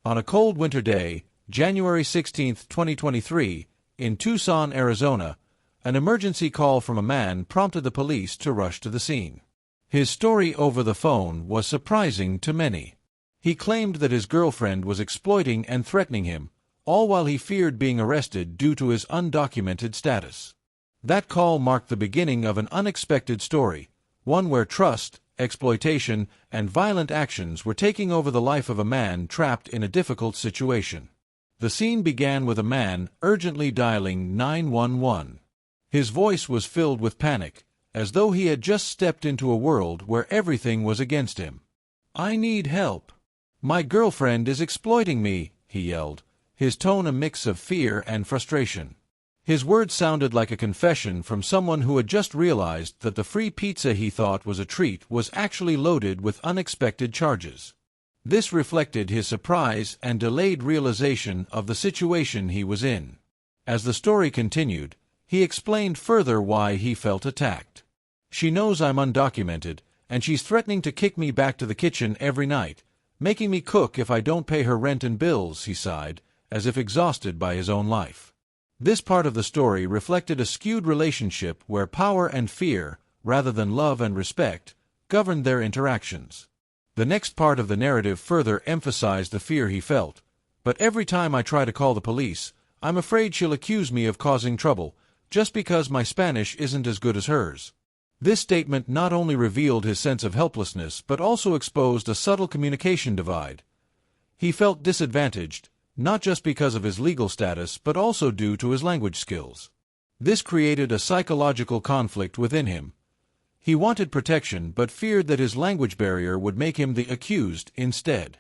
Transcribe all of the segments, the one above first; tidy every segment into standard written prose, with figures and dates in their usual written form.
On a cold winter day, January 16, 2023, in Tucson, Arizona, an emergency call from a man prompted the police to rush to the scene. His story over the phone was surprising to many. He claimed that his girlfriend was exploiting and threatening him, all while he feared being arrested due to his undocumented status. That call marked the beginning of an unexpected story, one where trust, exploitation, and violent actions were taking over the life of a man trapped in a difficult situation. The scene began with a man urgently dialing 911. His voice was filled with panic, as though he had just stepped into a world where everything was against him. "I need help. My girlfriend is exploiting me," he yelled, his tone a mix of fear and frustration. His words sounded like a confession from someone who had just realized that the free pizza he thought was a treat was actually loaded with unexpected charges. This reflected his surprise and delayed realization of the situation he was in. As the story continued, he explained further why he felt attacked. "She knows I'm undocumented, and she's threatening to kick me back to the kitchen every night, making me cook if I don't pay her rent and bills," he sighed, as if exhausted by his own life. This part of the story reflected a skewed relationship where power and fear, rather than love and respect, governed their interactions. The next part of the narrative further emphasized the fear he felt. "But every time I try to call the police, I'm afraid she'll accuse me of causing trouble, just because my Spanish isn't as good as hers." This statement not only revealed his sense of helplessness but also exposed a subtle communication divide. He felt disadvantaged, not just because of his legal status but also due to his language skills. This created a psychological conflict within him. He wanted protection but feared that his language barrier would make him the accused instead.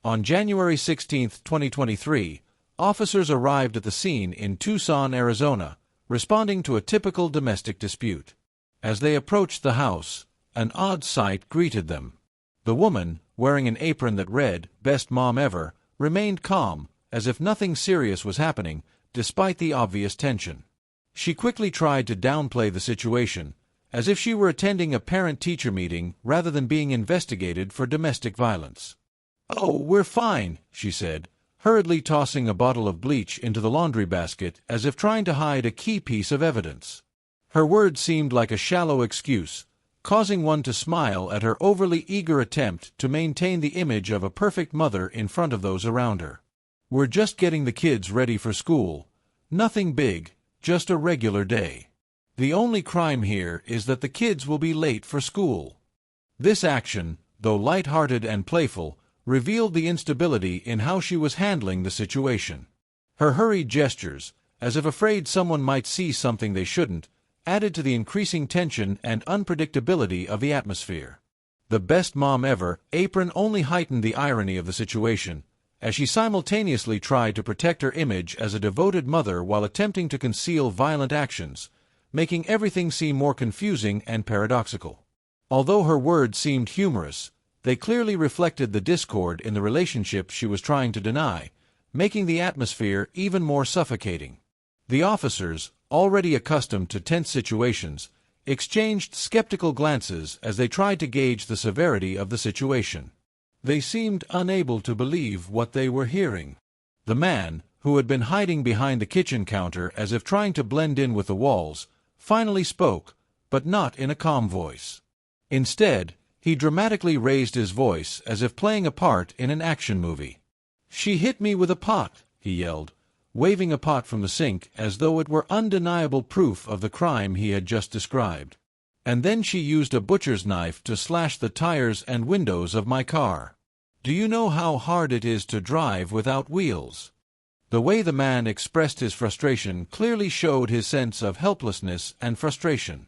On January 16, 2023, officers arrived at the scene in Tucson, Arizona, responding to a typical domestic dispute. As they approached the house, an odd sight greeted them. The woman, wearing an apron that read, "Best Mom Ever," remained calm, as if nothing serious was happening, despite the obvious tension. She quickly tried to downplay the situation, as if she were attending a parent-teacher meeting rather than being investigated for domestic violence. "Oh, we're fine," she said, hurriedly tossing a bottle of bleach into the laundry basket as if trying to hide a key piece of evidence. Her words seemed like a shallow excuse, causing one to smile at her overly eager attempt to maintain the image of a perfect mother in front of those around her. "We're just getting the kids ready for school. Nothing big, just a regular day. The only crime here is that the kids will be late for school." This action, though light-hearted and playful, revealed the instability in how she was handling the situation. Her hurried gestures, as if afraid someone might see something they shouldn't, added to the increasing tension and unpredictability of the atmosphere. The "best mom ever" apron only heightened the irony of the situation, as she simultaneously tried to protect her image as a devoted mother while attempting to conceal violent actions, making everything seem more confusing and paradoxical. Although her words seemed humorous, they clearly reflected the discord in the relationship she was trying to deny, making the atmosphere even more suffocating. The officers, already accustomed to tense situations, exchanged skeptical glances as they tried to gauge the severity of the situation. They seemed unable to believe what they were hearing. The man, who had been hiding behind the kitchen counter as if trying to blend in with the walls, finally spoke, but not in a calm voice. Instead, he dramatically raised his voice as if playing a part in an action movie. "She hit me with a pot," he yelled, waving a pot from the sink as though it were undeniable proof of the crime he had just described. "And then she used a butcher's knife to slash the tires and windows of my car. Do you know how hard it is to drive without wheels?" The way the man expressed his frustration clearly showed his sense of helplessness and frustration.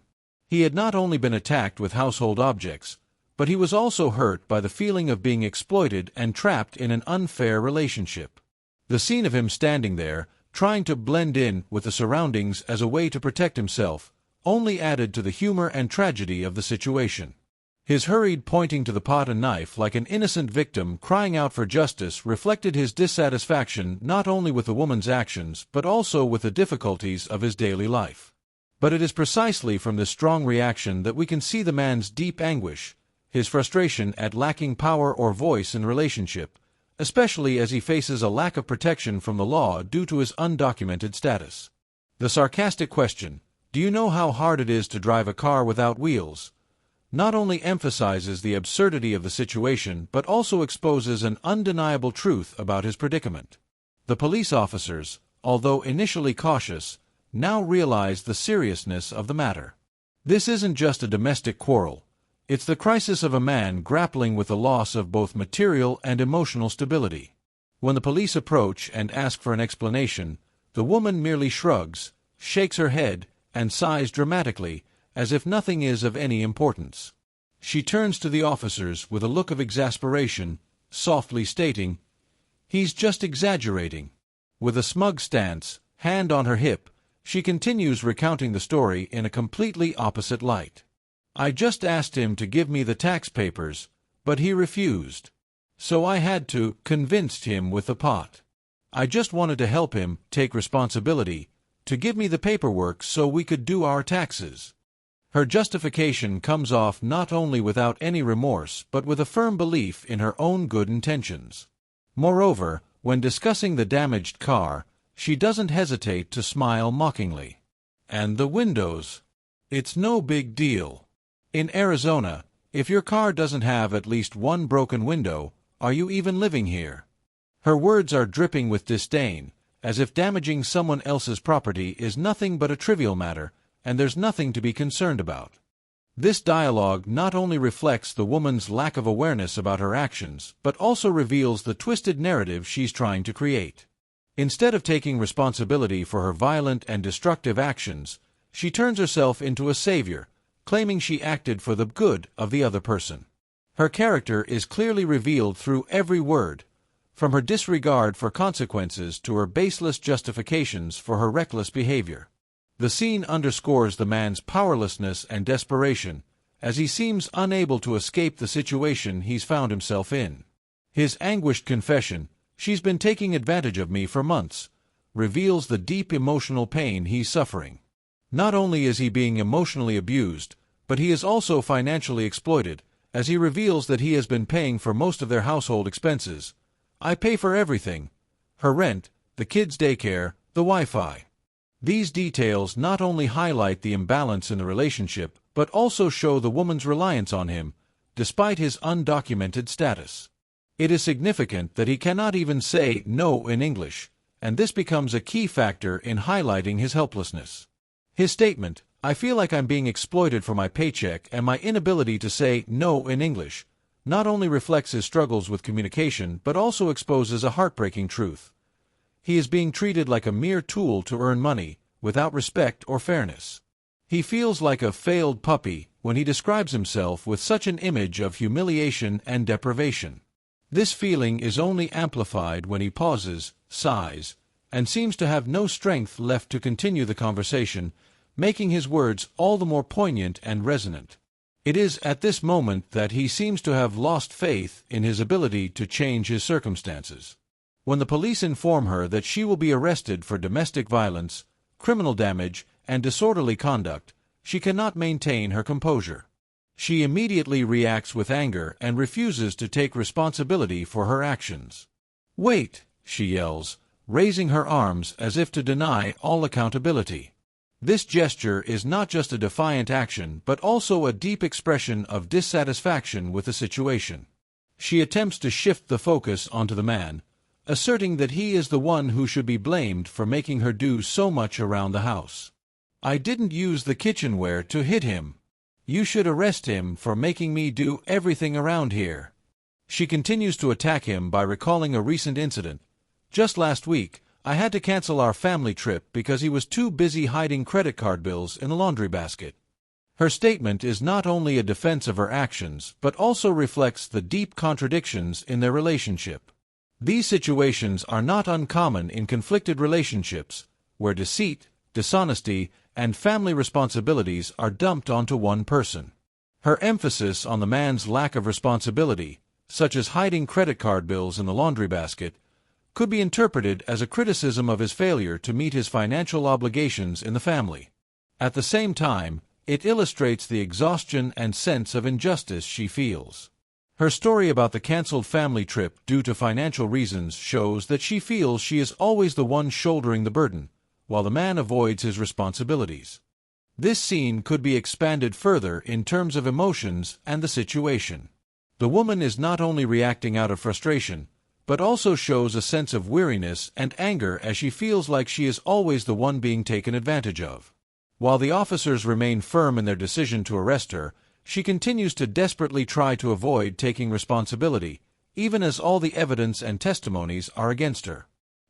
He had not only been attacked with household objects, but he was also hurt by the feeling of being exploited and trapped in an unfair relationship. The scene of him standing there, trying to blend in with the surroundings as a way to protect himself, only added to the humor and tragedy of the situation. His hurried pointing to the pot and knife like an innocent victim crying out for justice reflected his dissatisfaction not only with the woman's actions but also with the difficulties of his daily life. But it is precisely from this strong reaction that we can see the man's deep anguish, his frustration at lacking power or voice in relationship, especially as he faces a lack of protection from the law due to his undocumented status. The sarcastic question, "Do you know how hard it is to drive a car without wheels?" not only emphasizes the absurdity of the situation but also exposes an undeniable truth about his predicament. The police officers, although initially cautious, now realize the seriousness of the matter. This isn't just a domestic quarrel. It's the crisis of a man grappling with the loss of both material and emotional stability. When the police approach and ask for an explanation, the woman merely shrugs, shakes her head, and sighs dramatically, as if nothing is of any importance. She turns to the officers with a look of exasperation, softly stating, "He's just exaggerating." With a smug stance, hand on her hip, she continues recounting the story in a completely opposite light. "I just asked him to give me the tax papers, but he refused. So I had to convince him with the pot. I just wanted to help him take responsibility, to give me the paperwork so we could do our taxes." Her justification comes off not only without any remorse but with a firm belief in her own good intentions. Moreover, when discussing the damaged car, she doesn't hesitate to smile mockingly. "And the windows? It's no big deal. In Arizona, if your car doesn't have at least one broken window, are you even living here?" Her words are dripping with disdain, as if damaging someone else's property is nothing but a trivial matter, and there's nothing to be concerned about. This dialogue not only reflects the woman's lack of awareness about her actions, but also reveals the twisted narrative she's trying to create. Instead of taking responsibility for her violent and destructive actions, she turns herself into a savior, claiming she acted for the good of the other person. Her character is clearly revealed through every word, from her disregard for consequences to her baseless justifications for her reckless behavior. The scene underscores the man's powerlessness and desperation, as he seems unable to escape the situation he's found himself in. His anguished confession, "She's been taking advantage of me for months," reveals the deep emotional pain he's suffering. Not only is he being emotionally abused, but he is also financially exploited, as he reveals that he has been paying for most of their household expenses. "I pay for everything: her rent, the kids' daycare, the Wi-Fi." These details not only highlight the imbalance in the relationship, but also show the woman's reliance on him, despite his undocumented status. It is significant that he cannot even say no in English, and this becomes a key factor in highlighting his helplessness. His statement, "I feel like I'm being exploited for my paycheck and my inability to say no in English," not only reflects his struggles with communication but also exposes a heartbreaking truth. He is being treated like a mere tool to earn money, without respect or fairness. He feels like a failed puppy when he describes himself with such an image of humiliation and deprivation. This feeling is only amplified when he pauses, sighs, and seems to have no strength left to continue the conversation, making his words all the more poignant and resonant. It is at this moment that he seems to have lost faith in his ability to change his circumstances. When the police inform her that she will be arrested for domestic violence, criminal damage, and disorderly conduct, she cannot maintain her composure. She immediately reacts with anger and refuses to take responsibility for her actions. "Wait!" she yells, raising her arms as if to deny all accountability. This gesture is not just a defiant action but also a deep expression of dissatisfaction with the situation. She attempts to shift the focus onto the man, asserting that he is the one who should be blamed for making her do so much around the house. "I didn't use the kitchenware to hit him. You should arrest him for making me do everything around here." She continues to attack him by recalling a recent incident. "Just last week, I had to cancel our family trip because he was too busy hiding credit card bills in a laundry basket." Her statement is not only a defense of her actions but also reflects the deep contradictions in their relationship. These situations are not uncommon in conflicted relationships, where deceit, dishonesty, and family responsibilities are dumped onto one person. Her emphasis on the man's lack of responsibility, such as hiding credit card bills in the laundry basket, could be interpreted as a criticism of his failure to meet his financial obligations in the family. At the same time, it illustrates the exhaustion and sense of injustice she feels. Her story about the canceled family trip due to financial reasons shows that she feels she is always the one shouldering the burden, while the man avoids his responsibilities. This scene could be expanded further in terms of emotions and the situation. The woman is not only reacting out of frustration, but also shows a sense of weariness and anger as she feels like she is always the one being taken advantage of. While the officers remain firm in their decision to arrest her, she continues to desperately try to avoid taking responsibility, even as all the evidence and testimonies are against her.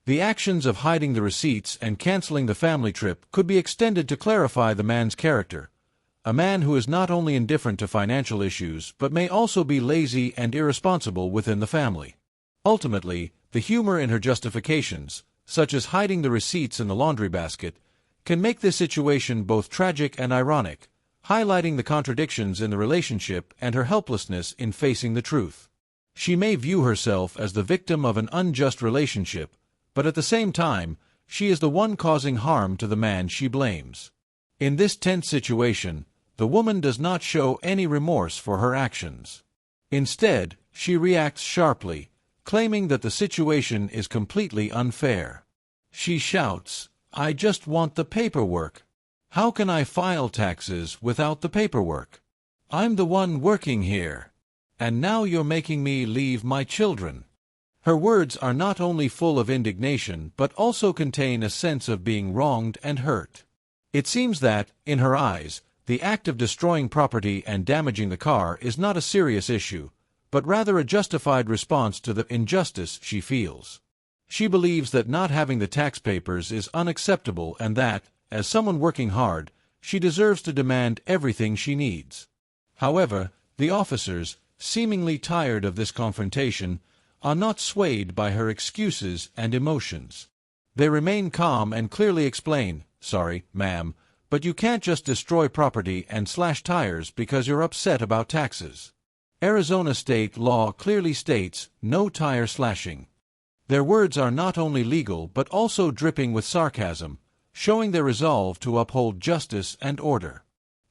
The actions of hiding the receipts and canceling the family trip could be extended to clarify the man's character, a man who is not only indifferent to financial issues but may also be lazy and irresponsible within the family. Ultimately, the humor in her justifications, such as hiding the receipts in the laundry basket, can make this situation both tragic and ironic, highlighting the contradictions in the relationship and her helplessness in facing the truth. She may view herself as the victim of an unjust relationship, but at the same time, she is the one causing harm to the man she blames. In this tense situation, the woman does not show any remorse for her actions. Instead, she reacts sharply, claiming that the situation is completely unfair. She shouts, "I just want the paperwork. How can I file taxes without the paperwork? I'm the one working here. And now you're making me leave my children." Her words are not only full of indignation but also contain a sense of being wronged and hurt. It seems that, in her eyes, the act of destroying property and damaging the car is not a serious issue, but rather a justified response to the injustice she feels. She believes that not having the tax papers is unacceptable and that, as someone working hard, she deserves to demand everything she needs. However, the officers, seemingly tired of this confrontation, are not swayed by her excuses and emotions. They remain calm and clearly explain, "Sorry, ma'am, but you can't just destroy property and slash tires because you're upset about taxes. Arizona state law clearly states no tire slashing." Their words are not only legal but also dripping with sarcasm, showing their resolve to uphold justice and order.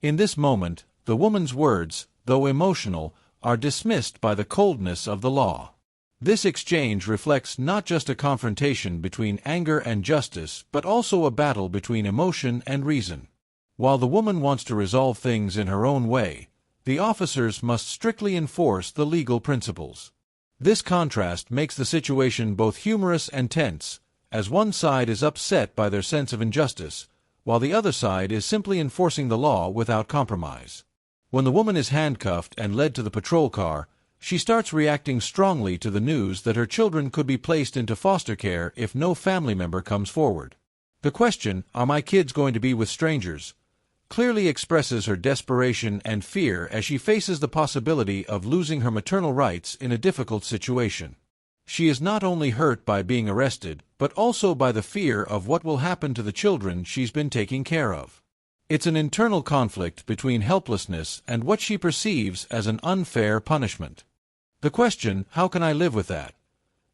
In this moment, the woman's words, though emotional, are dismissed by the coldness of the law. This exchange reflects not just a confrontation between anger and justice, but also a battle between emotion and reason. While the woman wants to resolve things in her own way, the officers must strictly enforce the legal principles. This contrast makes the situation both humorous and tense, as one side is upset by their sense of injustice, while the other side is simply enforcing the law without compromise. When the woman is handcuffed and led to the patrol car, she starts reacting strongly to the news that her children could be placed into foster care if no family member comes forward. The question, "Are my kids going to be with strangers?" clearly expresses her desperation and fear as she faces the possibility of losing her maternal rights in a difficult situation. She is not only hurt by being arrested, but also by the fear of what will happen to the children she's been taking care of. It's an internal conflict between helplessness and what she perceives as an unfair punishment. The question, "How can I live with that?"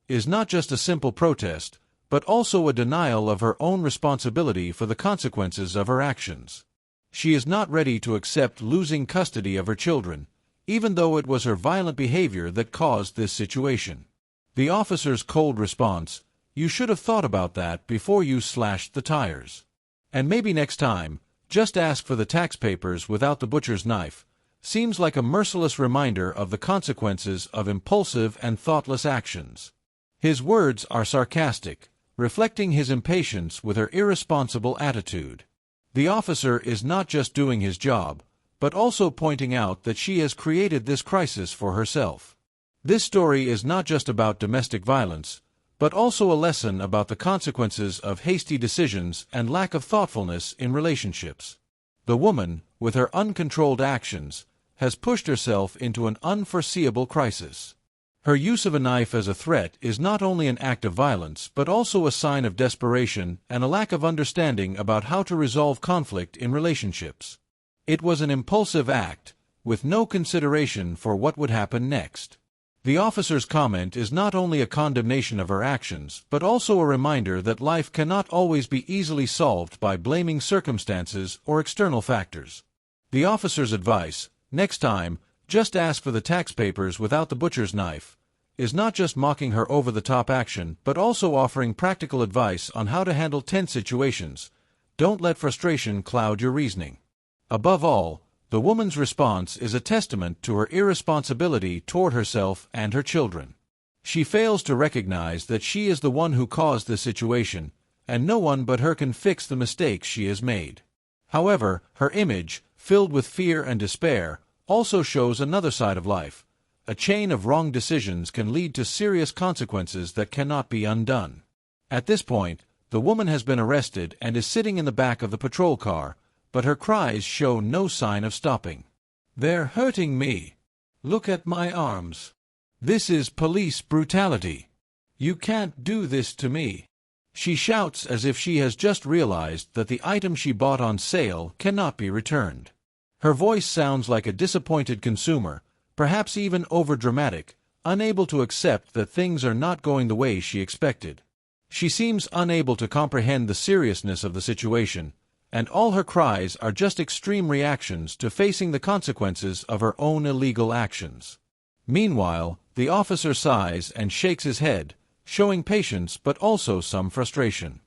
is not just a simple protest, but also a denial of her own responsibility for the consequences of her actions. She is not ready to accept losing custody of her children, even though it was her violent behavior that caused this situation. The officer's cold response, "You should have thought about that before you slashed the tires. And maybe next time, just ask for the tax papers without the butcher's knife," seems like a merciless reminder of the consequences of impulsive and thoughtless actions. His words are sarcastic, reflecting his impatience with her irresponsible attitude. The officer is not just doing his job, but also pointing out that she has created this crisis for herself. This story is not just about domestic violence, but also a lesson about the consequences of hasty decisions and lack of thoughtfulness in relationships. The woman, with her uncontrolled actions, has pushed herself into an unforeseeable crisis. Her use of a knife as a threat is not only an act of violence but also a sign of desperation and a lack of understanding about how to resolve conflict in relationships. It was an impulsive act, with no consideration for what would happen next. The officer's comment is not only a condemnation of her actions but also a reminder that life cannot always be easily solved by blaming circumstances or external factors. The officer's advice, "Next time, "Just ask for the tax papers without the butcher's knife," is not just mocking her over-the-top action, but also offering practical advice on how to handle tense situations. Don't let frustration cloud your reasoning. Above all, the woman's response is a testament to her irresponsibility toward herself and her children. She fails to recognize that she is the one who caused this situation, and no one but her can fix the mistakes she has made. However, her image, filled with fear and despair, also shows another side of life. A chain of wrong decisions can lead to serious consequences that cannot be undone. At this point, the woman has been arrested and is sitting in the back of the patrol car, but her cries show no sign of stopping. "They're hurting me. Look at my arms. This is police brutality. You can't do this to me." She shouts as if she has just realized that the item she bought on sale cannot be returned. Her voice sounds like a disappointed consumer, perhaps even overdramatic, unable to accept that things are not going the way she expected. She seems unable to comprehend the seriousness of the situation, and all her cries are just extreme reactions to facing the consequences of her own illegal actions. Meanwhile, the officer sighs and shakes his head, showing patience but also some frustration.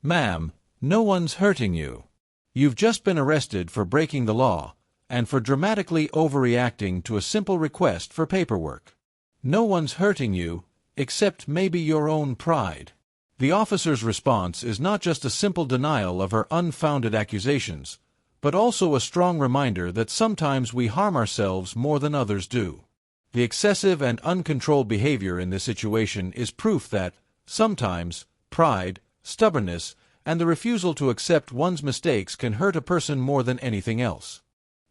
"Ma'am, no one's hurting you. You've just been arrested for breaking the law, and for dramatically overreacting to a simple request for paperwork. No one's hurting you, except maybe your own pride." The officer's response is not just a simple denial of her unfounded accusations, but also a strong reminder that sometimes we harm ourselves more than others do. The excessive and uncontrolled behavior in this situation is proof that, sometimes, pride, stubbornness, and the refusal to accept one's mistakes can hurt a person more than anything else.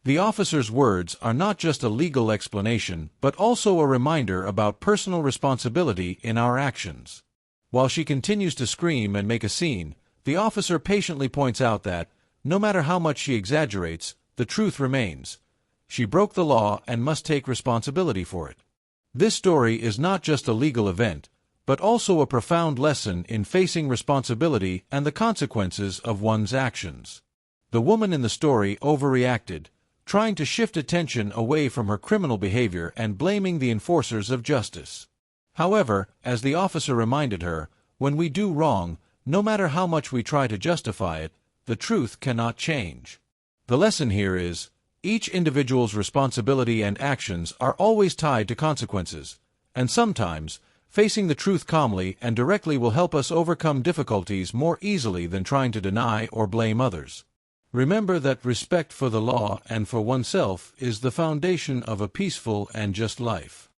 The officer's words are not just a legal explanation, but also a reminder about personal responsibility in our actions. While she continues to scream and make a scene, the officer patiently points out that, no matter how much she exaggerates, the truth remains. She broke the law and must take responsibility for it. This story is not just a legal event, but also a profound lesson in facing responsibility and the consequences of one's actions. The woman in the story overreacted, trying to shift attention away from her criminal behavior and blaming the enforcers of justice. However, as the officer reminded her, when we do wrong, no matter how much we try to justify it, the truth cannot change. The lesson here is, each individual's responsibility and actions are always tied to consequences, and sometimes, facing the truth calmly and directly will help us overcome difficulties more easily than trying to deny or blame others. Remember that respect for the law and for oneself is the foundation of a peaceful and just life.